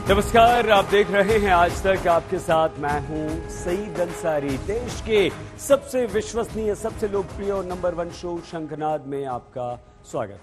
नमस्कार, आप देख रहे हैं आज तक। आपके साथ मैं हूं सईद अंसारी। देश के सबसे विश्वसनीय, सबसे लोकप्रिय और नंबर 1 शो शंखनाद में आपका स्वागत।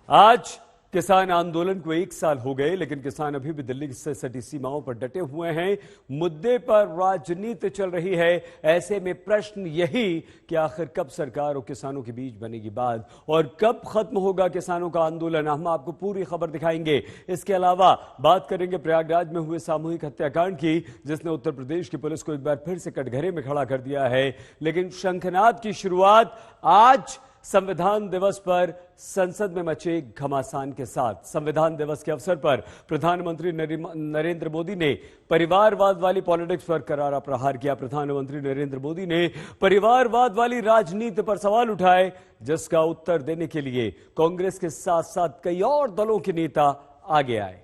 आज किसान आंदोलन को 1 साल हो गए, लेकिन किसान अभी भी दिल्ली से सटी सीमाओं पर डटे हुए हैं। मुद्दे पर राजनीति चल रही है। ऐसे में प्रश्न यही कि आखिर कब सरकार और किसानों के बीच बनेगी बात और कब खत्म होगा किसानों का आंदोलन। हम आपको पूरी खबर दिखाएंगे। इसके अलावा बात करेंगे प्रयागराज में हुए सामूहिक हत्याकांड की, जिसने उत्तर प्रदेश की पुलिस को एक बार फिर से कटघरे में खड़ा कर दिया है। लेकिन शंखनाद की शुरुआत आज संविधान दिवस पर संसद में मचे घमासान के साथ। संविधान दिवस के अवसर पर प्रधानमंत्री नरेंद्र मोदी ने परिवारवाद वाली पॉलिटिक्स पर करारा प्रहार किया। प्रधानमंत्री नरेंद्र मोदी ने परिवारवाद वाली राजनीति पर सवाल उठाए, जिसका उत्तर देने के लिए कांग्रेस के साथ साथ कई और दलों के नेता आगे आए।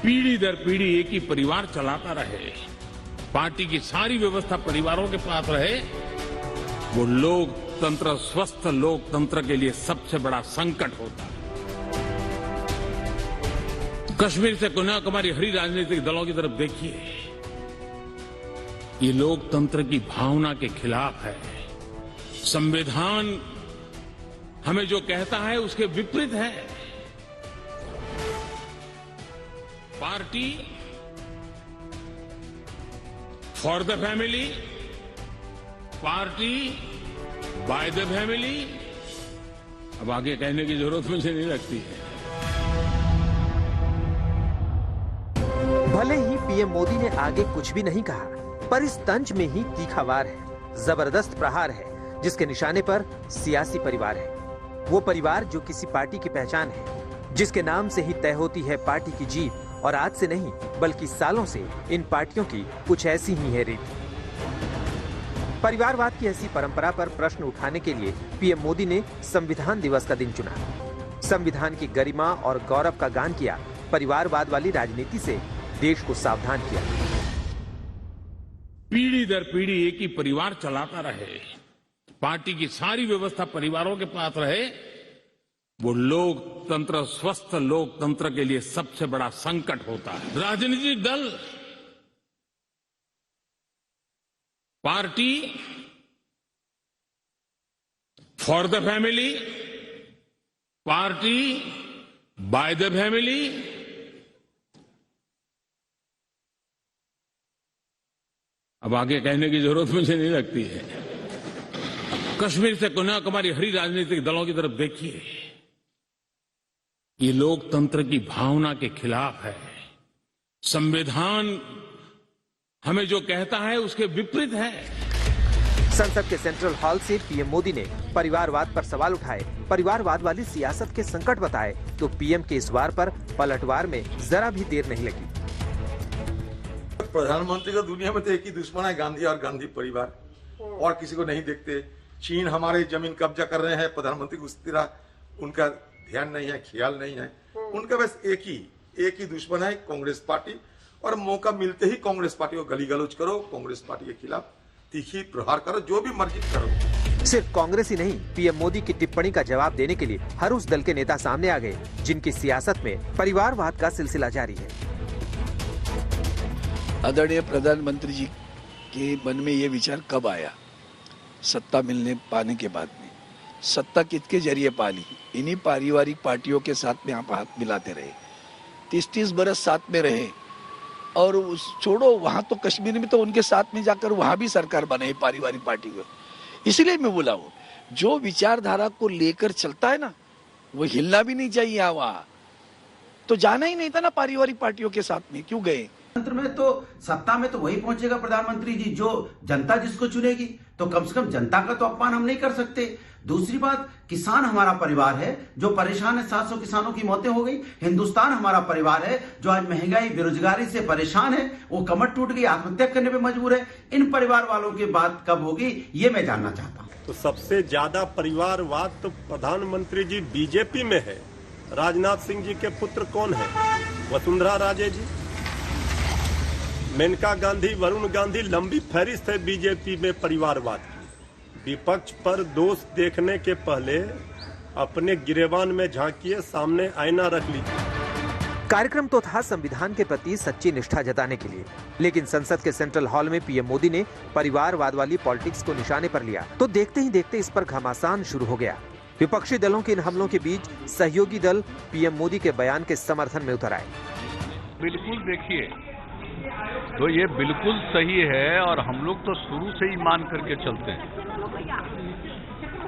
पीढ़ी दर पीढ़ी एक ही परिवार चलाता रहे, पार्टी की सारी व्यवस्था परिवारों के पास रहे, वो लोकतंत्र, स्वस्थ लोकतंत्र के लिए सबसे बड़ा संकट होता है। कश्मीर से कन्याकुमारी हरी राजनीतिक दलों की तरफ देखिए, ये लोकतंत्र की भावना के खिलाफ है। संविधान हमें जो कहता है उसके विपरीत है। Party for the family, party by the family. अब आगे कहने की जरूरत मुझे नहीं लगती है। भले ही पीएम मोदी ने आगे कुछ भी नहीं कहा, पर इस तंज में ही तीखा वार है, जबरदस्त प्रहार है, जिसके निशाने पर सियासी परिवार है। वो परिवार जो किसी पार्टी की पहचान है, जिसके नाम से ही तय होती है पार्टी की जीत। और आज से नहीं बल्कि सालों से इन पार्टियों की कुछ ऐसी ही है रीत। परिवारवाद की ऐसी परंपरा पर प्रश्न उठाने के लिए पीएम मोदी ने संविधान दिवस का दिन चुना। संविधान की गरिमा और गौरव का गान किया, परिवारवाद वाली राजनीति से देश को सावधान किया। पीढ़ी दर पीढ़ी एक ही परिवार चलाता रहे, पार्टी की सारी व्यवस्था परिवारों के पास रहे, वो लोकतंत्र, स्वस्थ लोकतंत्र के लिए सबसे बड़ा संकट होता है। राजनीतिक दल, party for the family, party by the family. अब आगे कहने की जरूरत मुझे नहीं लगती है। कश्मीर से कन्याकुमारी हरी राजनीतिक दलों की तरफ देखिए, ये लोकतंत्र की भावना के खिलाफ है। संविधान हमें जो कहता है उसके विपरीत है। संसद के सेंट्रल हॉल से पीएम मोदी ने परिवारवाद पर सवाल उठाए, परिवारवाद वाली सियासत के संकट बताए, तो पीएम के इस वार पर पलटवार में जरा भी देर नहीं लगी। प्रधानमंत्री का दुनिया में तो एक ही दुश्मन है, गांधी और गांधी परिवार, और किसी को नहीं देखते। चीन हमारे जमीन कब्जा कर रहे हैं, प्रधानमंत्री को उस तरह उनका ध्यान नहीं है, ख्याल नहीं है। उनका बस एक ही दुश्मन है, कांग्रेस पार्टी। और मौका मिलते ही कांग्रेस पार्टी को गली गलौज करो, कांग्रेस पार्टी के खिलाफ तीखी प्रहार करो, जो भी मर्जी करो। सिर्फ कांग्रेस ही नहीं, पीएम मोदी की टिप्पणी का जवाब देने के लिए हर उस दल के नेता सामने आ गए जिनकी सियासत में परिवारवाद का सिलसिला जारी है। आदरणीय प्रधानमंत्री जी के मन में ये विचार कब आया? सत्ता मिलने पाने के बाद में। सत्ता किसके जरिए पाली? इन्हीं पारिवारिक पार्टियों के साथ में आप हाथ मिलाते रहे, 30-30 बरस साथ में रहे, और छोड़ो वहां तो कश्मीर में तो उनके साथ में जाकर वहां भी सरकार बनाई पारिवारिक पार्टी को। इसलिए मैं बोला हूँ, जो विचारधारा को लेकर चलता है ना, वो हिलना भी नहीं चाहिए। वहां तो जाना ही नहीं था ना पारिवारिक पार्टियों के साथ में, क्यों गए? तंत्र में तो सत्ता में तो वही पहुंचेगा प्रधानमंत्री जी जो जनता जिसको चुनेगी। तो कम से कम जनता का तो अपमान हम नहीं कर सकते। दूसरी बात, किसान हमारा परिवार है जो परेशान है। 700 किसानों की मौतें हो गई। हिंदुस्तान हमारा परिवार है जो आज महंगाई, बेरोजगारी से परेशान है, वो कमर टूट गई, आत्महत्या करने पे मजबूर है। इन परिवार वालों की बात कब होगी, ये मैं जानना चाहता हूँ। तो सबसे ज्यादा परिवारवाद तो प्रधानमंत्री जी बीजेपी में है। राजनाथ सिंह जी के पुत्र कौन है? वसुंधरा राजे जी। मेनका गांधी, वरुण गांधी, लंबी फहरिस्त है बीजेपी में परिवारवाद की। विपक्ष पर दोष देखने के पहले अपने गिरेबान में झांकिए, सामने आईना रख लीजिए। कार्यक्रम तो था संविधान के प्रति सच्ची निष्ठा जताने के लिए, लेकिन संसद के सेंट्रल हॉल में पीएम मोदी ने परिवारवाद वाली पॉलिटिक्स को निशाने पर लिया तो देखते ही देखते इस पर घमासान शुरू हो गया। विपक्षी दलों के इन हमलों के बीच सहयोगी दल पीएम मोदी के बयान के समर्थन में उतर आए। बिल्कुल देखिए, तो ये बिल्कुल सही है और हम लोग तो शुरू से ही मान करके चलते हैं।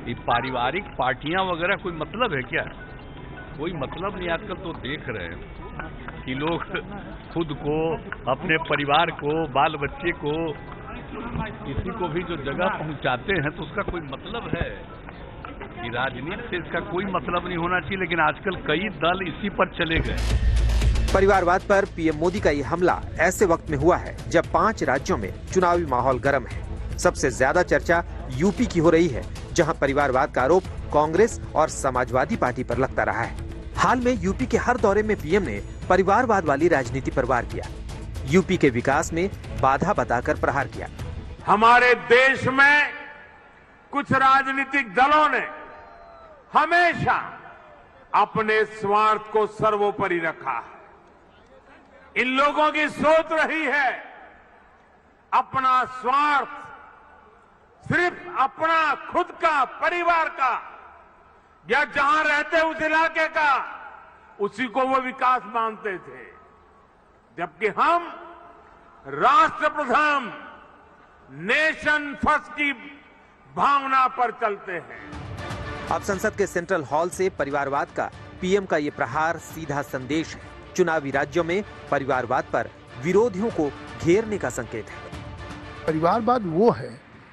ये पारिवारिक पार्टियां वगैरह कोई मतलब है क्या? कोई मतलब नहीं। आजकल तो देख रहे हैं कि लोग खुद को, अपने परिवार को, बाल बच्चे को, किसी को भी जो जगह पहुंचाते हैं तो उसका कोई मतलब है कि राजनीति से इसका कोई मतलब नहीं होना चाहिए। लेकिन आजकल कई दल इसी पर चले गए। परिवारवाद पर पीएम मोदी का ये हमला ऐसे वक्त में हुआ है जब 5 राज्यों में चुनावी माहौल गर्म है। सबसे ज्यादा चर्चा यूपी की हो रही है, जहां परिवारवाद का आरोप कांग्रेस और समाजवादी पार्टी पर लगता रहा है। हाल में यूपी के हर दौरे में पीएम ने परिवारवाद वाली राजनीति पर वार किया, यूपी के विकास में बाधा बताकर प्रहार किया। हमारे देश में कुछ राजनीतिक दलों ने हमेशा अपने स्वार्थ को सर्वोपरि रखा है। इन लोगों की सोच रही है अपना स्वार्थ, सिर्फ अपना खुद का, परिवार का, या जहां रहते उस इलाके का, उसी को वो विकास मानते थे। जबकि हम राष्ट्र प्रथम, नेशन फर्स्ट की भावना पर चलते हैं। अब संसद के सेंट्रल हॉल से परिवारवाद का पीएम का ये प्रहार सीधा संदेश है। चुनावी राज्यों में परिवारवाद पर विरोधियों को घेरने का संकेत है। परिवारवाद वो है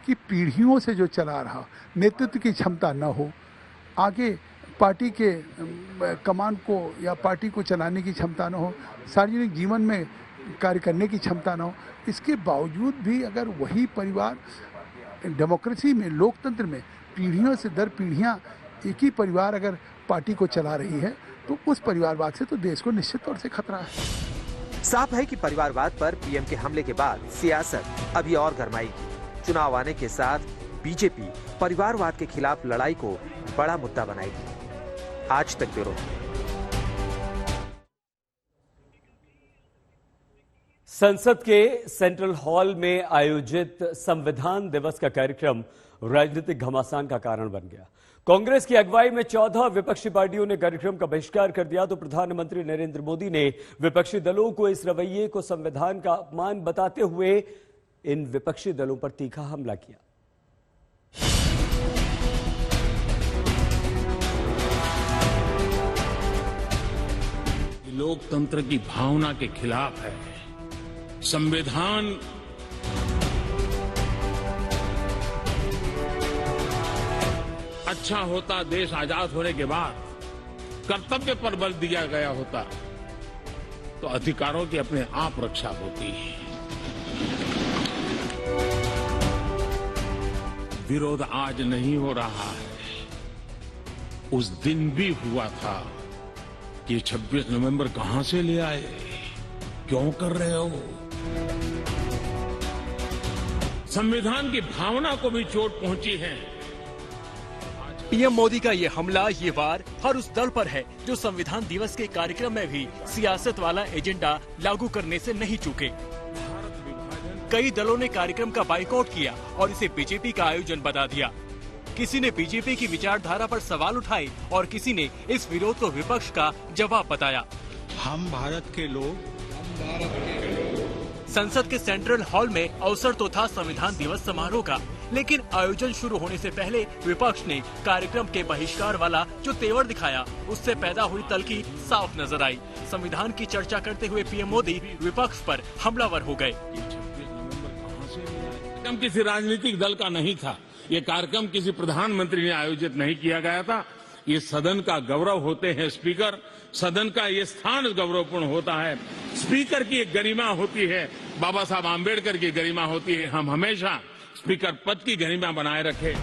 कि पीढ़ियों से जो चला रहा, नेतृत्व की क्षमता न हो, आगे पार्टी के कमान को या पार्टी को चलाने की क्षमता न हो, सार्वजनिक जीवन में कार्य करने की क्षमता न हो, इसके बावजूद भी अगर वही परिवार डेमोक्रेसी में, लोकतंत्र में पीढ़ियों से दर पीढ़ियां एक ही परिवार अगर पार्टी को चला रही है तो उस परिवारवाद से तो देश को निश्चित तौर से खतरा है। साफ है कि परिवारवाद पर पीएम के हमले के बाद सियासत अभी और गरमाएगी। चुनाव आने के साथ बीजेपी परिवारवाद के खिलाफ लड़ाई को बड़ा मुद्दा बनाएगी। आज तक ब्यूरो। संसद के सेंट्रल हॉल में आयोजित संविधान दिवस का कार्यक्रम राजनीतिक घमासान का कारण बन गया। कांग्रेस की अगुवाई में 14 विपक्षी पार्टियों ने कार्यक्रम का बहिष्कार कर दिया तो प्रधानमंत्री नरेंद्र मोदी ने विपक्षी दलों को इस रवैये को संविधान का अपमान बताते हुए इन विपक्षी दलों पर तीखा हमला किया। लोकतंत्र की भावना के खिलाफ है। संविधान अच्छा होता, देश आजाद होने के बाद कर्तव्य पर बल दिया गया होता तो अधिकारों की अपने आप रक्षा होती है। विरोध आज नहीं हो रहा है, उस दिन भी हुआ था कि 26 नवंबर कहां से ले आए, क्यों कर रहे हो? संविधान की भावना को भी चोट पहुंची है। पीएम मोदी का ये हमला, ये वार हर उस दल पर है जो संविधान दिवस के कार्यक्रम में भी सियासत वाला एजेंडा लागू करने से नहीं चूके। कई दलों ने कार्यक्रम का बाइकआउट किया और इसे बीजेपी का आयोजन बता दिया। किसी ने बीजेपी की विचारधारा पर सवाल उठाए और किसी ने इस विरोध को विपक्ष का जवाब बताया। हम भारत के लोग संसद के सेंट्रल हॉल में अवसर तो था संविधान दिवस समारोह का, लेकिन आयोजन शुरू होने से पहले विपक्ष ने कार्यक्रम के बहिष्कार वाला जो तेवर दिखाया, उससे पैदा हुई तल्खी साफ नजर आई। संविधान की चर्चा करते हुए पीएम मोदी विपक्ष पर हमलावर हो गए। कार्यक्रम किसी राजनीतिक दल का नहीं था, ये कार्यक्रम किसी प्रधानमंत्री ने आयोजित नहीं किया गया था। ये सदन का गौरव होते हैं स्पीकर, सदन का ये स्थान गौरवपूर्ण होता है। स्पीकर की एक गरिमा होती है, बाबा साहब आम्बेडकर की गरिमा होती है। हम हमेशा स्पीकर पद की गरिमा बनाए रखे।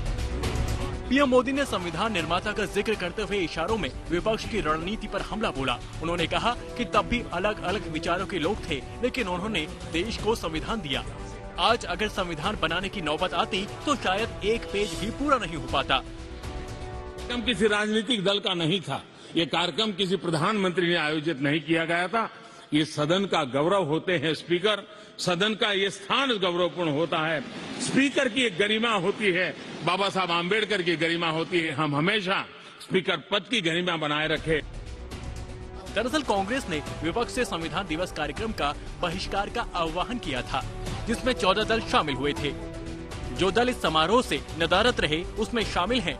पीएम मोदी ने संविधान निर्माता का जिक्र करते हुए इशारों में विपक्ष की रणनीति पर हमला बोला। उन्होंने कहा कि तब भी अलग अलग विचारों के लोग थे, लेकिन उन्होंने देश को संविधान दिया। आज अगर संविधान बनाने की नौबत आती तो शायद एक पेज भी पूरा नहीं हो पाता। कार्यक्रम किसी राजनीतिक दल का नहीं था, ये कार्यक्रम किसी प्रधानमंत्री ने आयोजित नहीं किया गया था। ये सदन का गौरव होते हैं स्पीकर, सदन का ये स्थान गौरवपूर्ण होता है। स्पीकर की एक गरिमा होती है, बाबा साहब आम्बेडकर की गरिमा होती है। हम हमेशा स्पीकर पद की गरिमा बनाए रखे। दरअसल कांग्रेस ने विपक्ष से संविधान दिवस कार्यक्रम का बहिष्कार का आह्वान किया था, जिसमें 14 दल शामिल हुए थे। जो दल इस समारोह से नदारद रहे उसमें शामिल हैं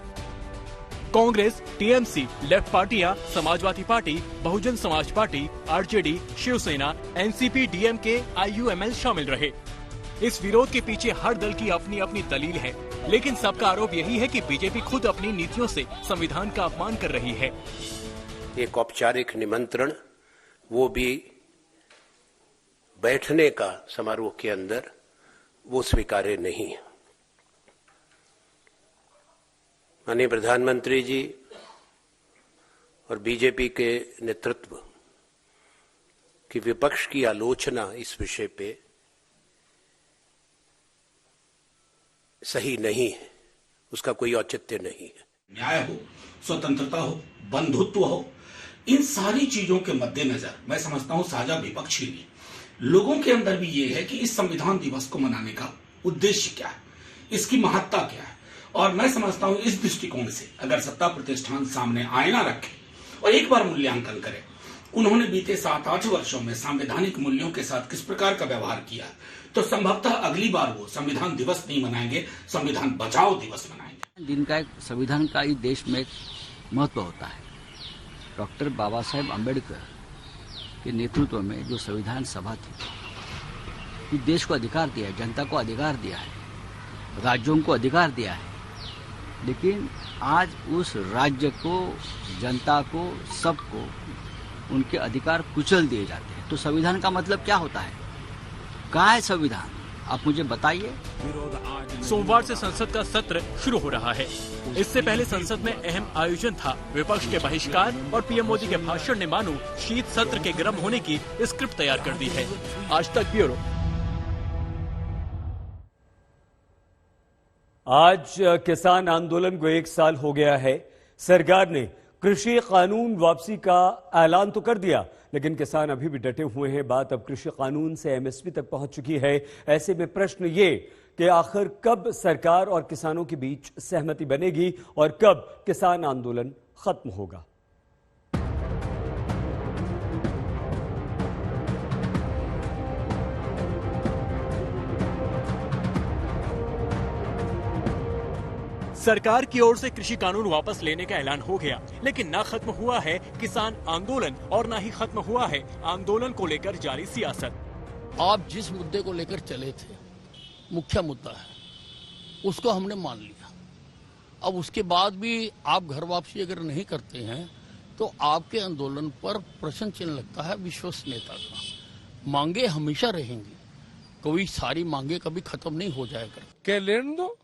कांग्रेस, टीएमसी, लेफ्ट पार्टियां, Samajwadi party, Bahujan Samaj party, RJD, Shiv Sena, NCP, DMK, IUML शामिल रहे। इस विरोध के पीछे हर दल की अपनी अपनी दलील है, लेकिन सबका आरोप यही है कि बीजेपी खुद अपनी नीतियों से संविधान का अपमान कर रही है। एक औपचारिक निमंत्रण, वो भी बैठने का समारोह के अंदर, वो स्वीकार्य नहीं है। माननीय प्रधानमंत्री जी और बीजेपी के नेतृत्व की विपक्ष की आलोचना इस विषय पे सही नहीं है, उसका कोई औचित्य नहीं है। न्याय हो, स्वतंत्रता हो, बंधुत्व हो, इन सारी चीजों के मद्देनजर मैं समझता हूं साझा विपक्षी भी, लोगों के अंदर भी ये है कि इस संविधान दिवस को मनाने का उद्देश्य क्या है, इसकी महत्ता क्या है। और मैं समझता हूं इस दृष्टिकोण से अगर सत्ता प्रतिष्ठान सामने आईना रखे और एक बार मूल्यांकन करे, उन्होंने बीते 7-8 वर्षों में संवैधानिक मूल्यों के साथ किस प्रकार का व्यवहार किया, तो संभवतः अगली बार वो संविधान दिवस नहीं मनाएंगे, संविधान बचाओ दिवस मनाएंगे। जिनका एक संविधान का ही देश में महत्व होता है। डॉक्टर बाबा साहेब अम्बेडकर के नेतृत्व में जो संविधान सभा थी, इस देश को अधिकार दिया है, जनता को अधिकार दिया है, राज्यों को अधिकार दिया है, लेकिन आज उस राज्य को, जनता को, सबको उनके अधिकार कुचल दिए जाते हैं। तो संविधान का मतलब क्या होता है? कहाँ है संविधान? आप मुझे बताइए। सोमवार से संसद का सत्र शुरू हो रहा है। इससे पहले संसद में अहम आयोजन था। विपक्ष के बहिष्कार और पीएम मोदी के भाषण ने मानो शीत सत्र के गर्म होने की स्क्रिप्ट तैयार कर दी है। आज तक ब्यूरो। आज किसान आंदोलन को 1 साल हो गया है। सरकार ने कृषि कानून वापसी का ऐलान तो कर दिया, लेकिन किसान अभी भी डटे हुए हैं। बात अब कृषि कानून से एमएसपी तक पहुंच चुकी है। ऐसे में प्रश्न ये कि आखिर कब सरकार और किसानों के बीच सहमति बनेगी और कब किसान आंदोलन खत्म होगा। सरकार की ओर से कृषि कानून वापस लेने का ऐलान हो गया, लेकिन ना खत्म हुआ है किसान आंदोलन और ना ही खत्म हुआ है आंदोलन को लेकर जारी सियासत। आप जिस मुद्दे को लेकर चले थे, मुख्य मुद्दा है, उसको हमने मान लिया। अब उसके बाद भी आप घर वापसी अगर नहीं करते हैं तो आपके आंदोलन पर प्रश्न चिन्ह लगता है विश्वसनीयता का। मांगे हमेशा रहेंगी, कोई सारी मांगे कभी खत्म नहीं हो जाएगा। क्या लेने दो,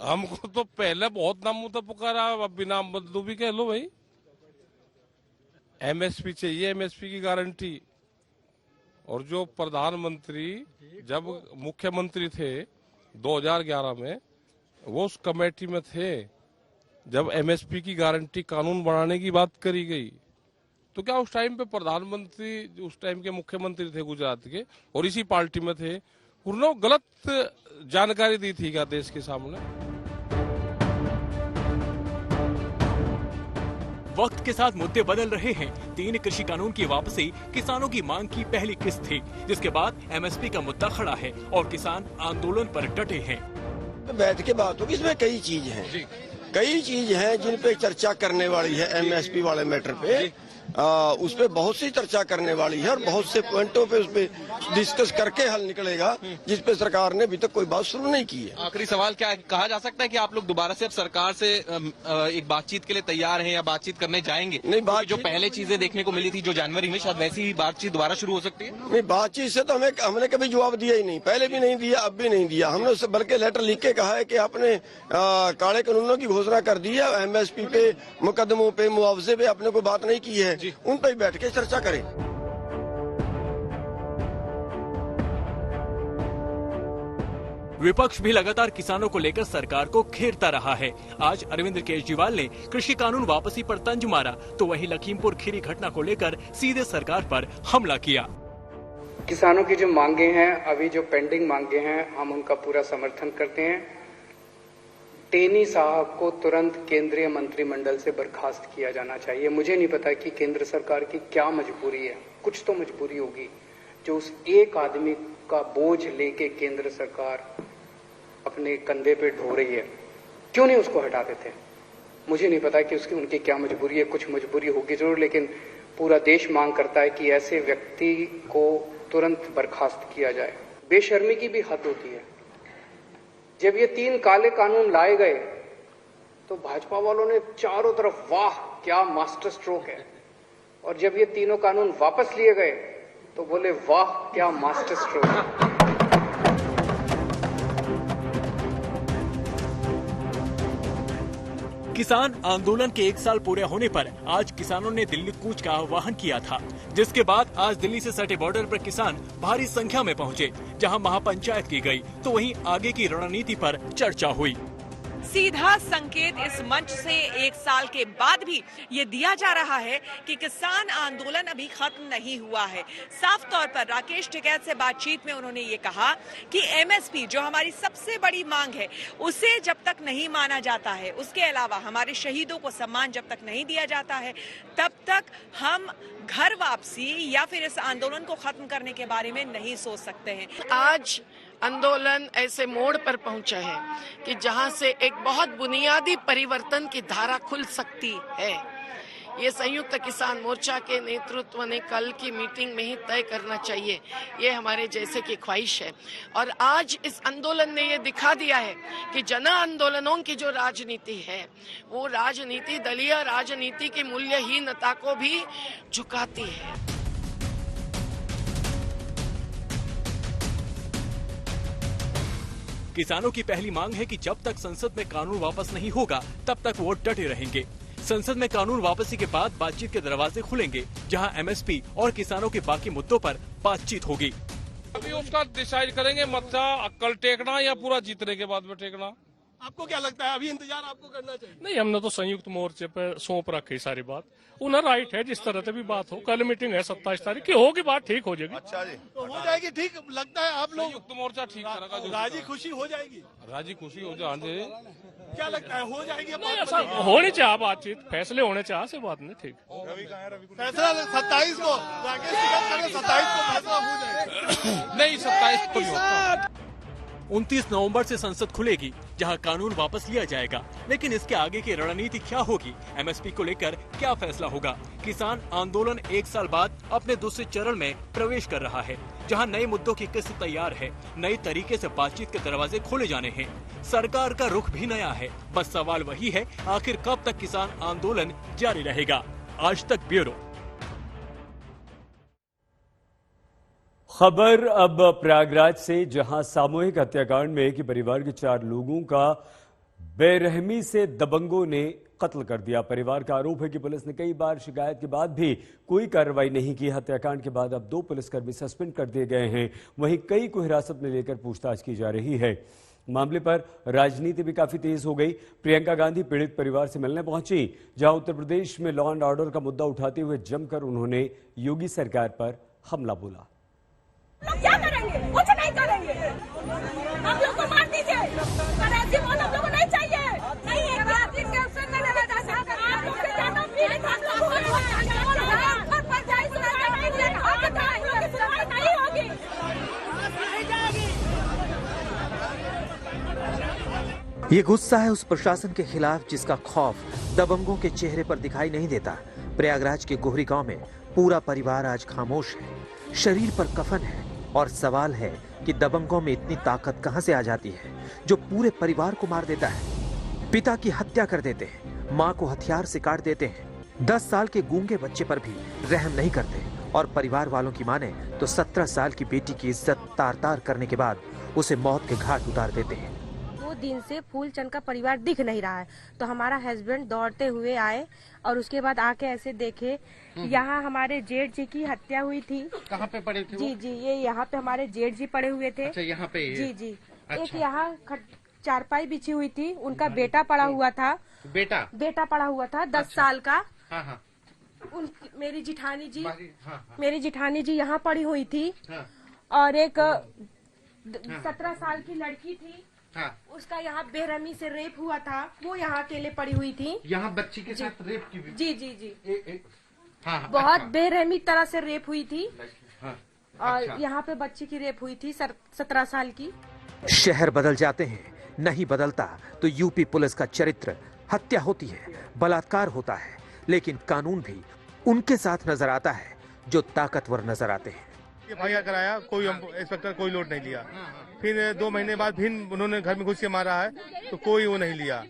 हमको तो पहले बहुत नामों तक पुकारा, अब बिना बदलू भी कह लो भाई। एमएसपी चाहिए, एमएसपी की गारंटी। और जो प्रधानमंत्री जब मुख्यमंत्री थे 2011 में, वो उस कमेटी में थे जब एमएसपी की गारंटी कानून बनाने की बात करी गई। तो क्या उस टाइम पे प्रधानमंत्री, उस टाइम के मुख्यमंत्री थे गुजरात के और इसी पार्टी में थे, उन्होंने गलत जानकारी दी थी क्या देश के सामने? वक्त के साथ मुद्दे बदल रहे हैं। 3 कृषि कानून की वापसी किसानों की मांग की पहली किस्त थी, जिसके बाद एमएसपी का मुद्दा खड़ा है और किसान आंदोलन पर डटे हैं। बैठ के बात होगी, इसमें कई चीज है जिन पे चर्चा करने वाली है। एमएसपी वाले मैटर पे उस पर बहुत सी चर्चा करने वाली है और बहुत से पॉइंटों पे उस पर डिस्कस करके हल निकलेगा, जिस पे सरकार ने अभी तक कोई बात शुरू नहीं की है। आखिरी सवाल, क्या कहा जा सकता है कि आप लोग दोबारा से अब सरकार से एक बातचीत के लिए तैयार हैं या बातचीत करने जाएंगे? नहीं, बात जो पहले चीजें देखने को मिली थी जो जनवरी में, शायद वैसी ही बातचीत दोबारा शुरू हो सकती है? नहीं, बातचीत से तो हमने कभी जवाब दिया ही नहीं, पहले भी नहीं दिया, अब भी नहीं दिया। हमने उससे बल्कि लेटर लिख के कहा है कि आपने काले कानूनों की घोषणा कर दी है, MSP पे, मुकदमों पे, मुआवजे पे आपने कोई बात नहीं की है, उन पर बैठ के चर्चा करें। विपक्ष भी लगातार किसानों को लेकर सरकार को घेरता रहा है। आज अरविंद केजरीवाल ने कृषि कानून वापसी पर तंज मारा, तो वहीं लखीमपुर खीरी घटना को लेकर सीधे सरकार पर हमला किया। किसानों की जो मांगे हैं, अभी जो पेंडिंग मांगे हैं, हम उनका पूरा समर्थन करते हैं। टेनी साहब को तुरंत केंद्रीय मंत्रिमंडल से बर्खास्त किया जाना चाहिए। मुझे नहीं पता कि केंद्र सरकार की क्या मजबूरी है, कुछ तो मजबूरी होगी जो उस एक आदमी का बोझ लेके केंद्र सरकार अपने कंधे पे ढो रही है। क्यों नहीं उसको हटा देते? मुझे नहीं पता कि उनकी क्या मजबूरी है, कुछ मजबूरी होगी जरूर, लेकिन पूरा देश मांग करता है कि ऐसे व्यक्ति को तुरंत बर्खास्त किया जाए। बेशर्मी की भी हद होती है। जब ये 3 काले कानून लाए गए तो भाजपा वालों ने चारों तरफ वाह क्या मास्टर स्ट्रोक है, और जब ये तीनों कानून वापस लिए गए तो बोले वाह क्या मास्टर स्ट्रोक है। किसान आंदोलन के 1 साल पूरे होने पर आज किसानों ने दिल्ली कूच का आह्वान किया था, जिसके बाद आज दिल्ली से सटे बॉर्डर पर किसान भारी संख्या में पहुंचे, जहां महापंचायत की गई, तो वहीं आगे की रणनीति पर चर्चा हुई। सीधा संकेत इस मंच से 1 साल के बाद भी ये दिया जा रहा है कि किसान आंदोलन अभी खत्म नहीं हुआ है। साफ तौर पर राकेश टिकैत से बातचीत में उन्होंने ये कहा कि MSP जो हमारी सबसे बड़ी मांग है, उसे जब तक नहीं माना जाता है, उसके अलावा हमारे शहीदों को सम्मान जब तक नहीं दिया जाता है, तब तक हम घर वापसी या फिर इस आंदोलन को खत्म करने के बारे में नहीं सोच सकते हैं। आज आंदोलन ऐसे मोड़ पर पहुंचा है कि जहां से एक बहुत बुनियादी परिवर्तन की धारा खुल सकती है। ये संयुक्त किसान मोर्चा के नेतृत्व ने कल की मीटिंग में ही तय करना चाहिए, ये हमारे जैसे की ख्वाहिश है। और आज इस आंदोलन ने ये दिखा दिया है कि जन आंदोलनों की जो राजनीति है, वो राजनीति दलीय राजनीति की मूल्यहीनता को भी झुकाती है। किसानों की पहली मांग है कि जब तक संसद में कानून वापस नहीं होगा, तब तक वो डटे रहेंगे। संसद में कानून वापसी के बाद बातचीत के दरवाजे खुलेंगे, जहां MSP और किसानों के बाकी मुद्दों पर बातचीत होगी। अभी उसका डिसाइड करेंगे, मत्था कल टेकना या पूरा जीतने के बाद में टेकना। आपको क्या लगता है, अभी इंतजार आपको करना चाहिए? नहीं, हमने तो संयुक्त मोर्चे पर सौंप रखी सारी बात। उन्हें राइट है, जिस तरह से भी बात हो। कल मीटिंग है 27 तारीख की, होगी बात, ठीक हो जाएगी। अच्छा जी, तो हो जाएगी ठीक लगता है आप लोग? संयुक्त मोर्चा ठीक करेगा। राजी खुशी हो जाएगी? राजी खुशी हो जाए, क्या लगता है हो जाएगी? नहीं, ऐसा होने चाहिए बातचीत, फैसले होने चाहिए, से बात नहीं। ठीक फैसला 27 को, राकेश टिकैत 27 को फैसला हो जाएगा? नहीं, 27 को नहीं होता। 29 नवंबर से संसद खुलेगी, जहां कानून वापस लिया जाएगा। लेकिन इसके आगे की रणनीति क्या होगी? MSP को लेकर क्या फैसला होगा? किसान आंदोलन 1 साल बाद अपने दूसरे चरण में प्रवेश कर रहा है, जहां नए मुद्दों की किस्त तैयार है, नए तरीके से बातचीत के दरवाजे खोले जाने हैं। सरकार का रुख भी नया है। बस सवाल वही है, आखिर कब तक किसान आंदोलन जारी रहेगा? आज तक ब्यूरो। खबर अब प्रयागराज से, जहां सामूहिक हत्याकांड में एक ही परिवार के 4 लोगों का बेरहमी से दबंगों ने कत्ल कर दिया। परिवार का आरोप है कि पुलिस ने कई बार शिकायत के बाद भी कोई कार्रवाई नहीं की। हत्याकांड के बाद अब 2 पुलिसकर्मी सस्पेंड कर दिए गए हैं, वहीं कई को हिरासत में लेकर पूछताछ की जा रही है। मामले पर राजनीति भी काफी तेज हो गई। प्रियंका गांधी पीड़ित परिवार से मिलने पहुंची, जहां उत्तर प्रदेश में लॉ एंड ऑर्डर का मुद्दा उठाते हुए जमकर उन्होंने योगी सरकार पर हमला बोला। क्या करेंगे? कुछ नहीं करेंगे। हम लोग को मार दीजिए, पर ऐसी मौत हम लोग को नहीं चाहिए। नहीं है, टेंशन नहीं लेना चाहता। आप लोग से ज्यादा पीड़ित हम लोग नहीं होगी। ये गुस्सा है उस प्रशासन के खिलाफ जिसका खौफ दबंगों के चेहरे पर दिखाई नहीं देता। प्रयागराज के गोहरी गांव में पूरा परिवार आज खामोश है। शरीर पर कफन है और सवाल है कि दबंगों में इतनी ताकत कहां से आ जाती है जो पूरे परिवार को मार देता है। पिता की हत्या कर देते हैं, मां को हथियार से काट देते हैं, 10 साल के गूंगे बच्चे पर भी रहम नहीं करते और परिवार वालों की माने तो 17 साल की बेटी की इज्जत तार-तार करने के बाद उसे मौत के घाट उतार देते हैं। 2 दिन से फूलचंद का परिवार दिख नहीं रहा है, तो हमारा हस्बैंड दौड़ते हुए आए और उसके बाद आके ऐसे देखे यहाँ हमारे जेठ जी की हत्या हुई थी। कहाँ पे पड़े थे? जी, ये यहाँ पे हमारे जेठ जी पड़े हुए थे। अच्छा, यहाँ पे? जी। अच्छा। एक यहाँ चारपाई बिछी हुई थी, उनका बेटा पड़ा हुआ था। बेटा पड़ा हुआ था 10 साल का। हाँ। मेरी जिठानी जी हाँ। मेरी जिठानी जी यहाँ पड़ी हुई थी। हाँ। और एक 17 साल की लड़की थी। हाँ। उसका यहाँ बेरहमी से रेप हुआ था, वो यहाँ अकेले पड़ी हुई थी। यहाँ बच्ची के साथ रेप की भी? जी। हाँ। बहुत बेरहमी तरह से रेप हुई थी। हाँ। और यहाँ पे बच्ची की रेप हुई थी 17 साल की। शहर बदल जाते हैं, नहीं बदलता तो यूपी पुलिस का चरित्र। हत्या होती है, बलात्कार होता है, लेकिन कानून भी उनके साथ नजर आता है जो ताकतवर नजर आते हैं। एफआईआर कराया, कोई इंस्पेक्टर कोई लोड नहीं लिया। फिर 2 महीने बाद फिर उन्होंने घर में घुस के मारा है तो कोई वो नहीं लिया।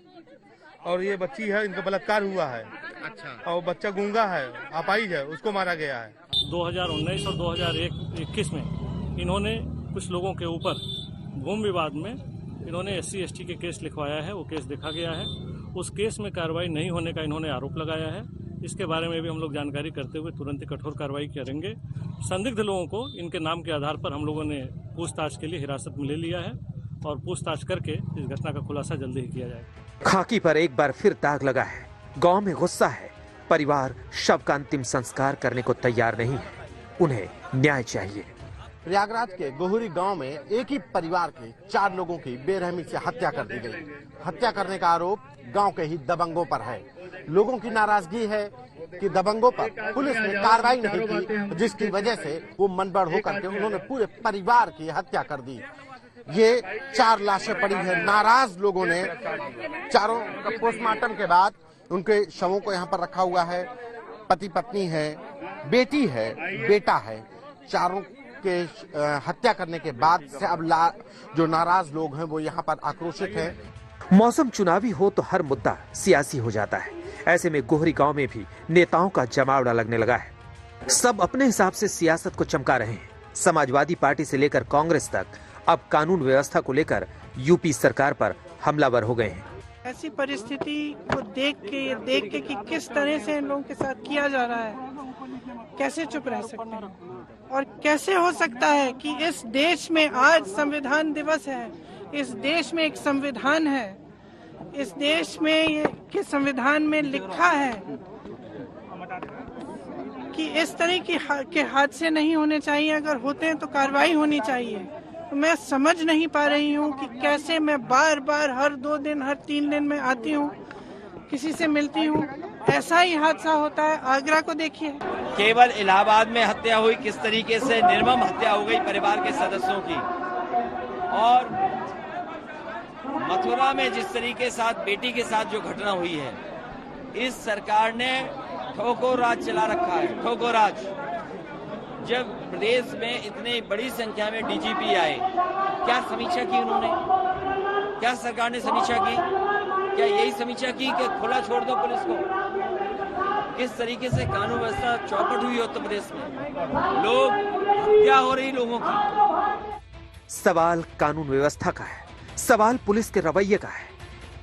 और ये बच्ची है, इनका बलात्कार हुआ है। अच्छा। और बच्चा गूंगा है, अपाहिज है, उसको मारा गया है। 2019 और 2021 में इन्होंने कुछ लोगों के ऊपर भूमि विवाद में इन्होंने SC/ST के केस लिखवाया है। वो केस देखा गया है, उस केस में कार्रवाई नहीं होने का इन्होंने आरोप लगाया है। इसके बारे में भी हम लोग जानकारी करते हुए तुरंत ही कठोर कार्रवाई करेंगे। संदिग्ध लोगों को इनके नाम के आधार पर हम लोगों ने पूछताछ के लिए हिरासत में ले लिया है और पूछताछ करके इस घटना का खुलासा जल्दी ही किया जाएगा। खाकी पर एक बार फिर दाग लगा है, गांव में गुस्सा है, परिवार शव का अंतिम संस्कार करने को तैयार नहीं है, उन्हें न्याय चाहिए। प्रयागराज के गोहरी गांव में एक ही परिवार के 4 लोगों की बेरहमी से हत्या कर दी गई। हत्या करने का आरोप गांव के ही दबंगों पर है। लोगों की नाराजगी है कि दबंगों पर पुलिस ने कार्रवाई नहीं की, जिसकी वजह से वो मनबड़ होकर के उन्होंने पूरे परिवार की हत्या कर दी। ये 4 लाशें पड़ी है। नाराज लोगों ने चारों का पोस्टमार्टम के बाद उनके शवों को यहाँ पर रखा हुआ है। पति पत्नी है, बेटी है, बेटा है। चारों के हत्या करने के बाद से अब जो नाराज लोग हैं वो यहाँ पर आक्रोशित हैं। मौसम चुनावी हो तो हर मुद्दा सियासी हो जाता है। ऐसे में गोहरी गांव में भी नेताओं का जमावड़ा लगने लगा है। सब अपने हिसाब से सियासत को चमका रहे हैं। समाजवादी पार्टी से लेकर कांग्रेस तक अब कानून व्यवस्था को लेकर यूपी सरकार पर हमलावर हो गए हैं। ऐसी परिस्थिति को देख के कि किस तरह से इन लोगों के साथ किया जा रहा है, कैसे चुप रह सकते हैं? और कैसे हो सकता है कि इस देश में आज संविधान दिवस है, इस देश में एक संविधान है, इस देश में के संविधान में लिखा है कि इस तरह के हादसे नहीं होने चाहिए, अगर होते हैं तो कार्रवाई होनी चाहिए। तो मैं समझ नहीं पा रही हूँ कि कैसे मैं बार बार हर 2 दिन हर 3 दिन में आती हूँ, किसी से मिलती हूँ, ऐसा ही हादसा होता है। आगरा को देखिए, केवल इलाहाबाद में हत्या हुई, किस तरीके से निर्मम हत्या हो गई परिवार के सदस्यों की, और मथुरा में जिस तरीके से बेटी के साथ जो घटना हुई है, इस सरकार ने ठोको राज चला रखा है, ठोको राज। जब प्रदेश में इतनी बड़ी संख्या में डीजीपी आए, क्या समीक्षा की उन्होंने? क्या सरकार ने समीक्षा की? क्या यही समीक्षा की कि खुला छोड़ दो पुलिस को? किस तरीके से कानून व्यवस्था चौपट हुई उत्तर प्रदेश में, लोग हत्या हो रही लोगों की। सवाल कानून व्यवस्था का है, सवाल पुलिस के रवैये का है।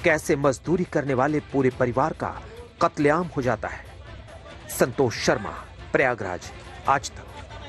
कैसे मजदूरी करने वाले पूरे परिवार का कत्लेआम हो जाता है। संतोष शर्मा, प्रयागराज, आज तक।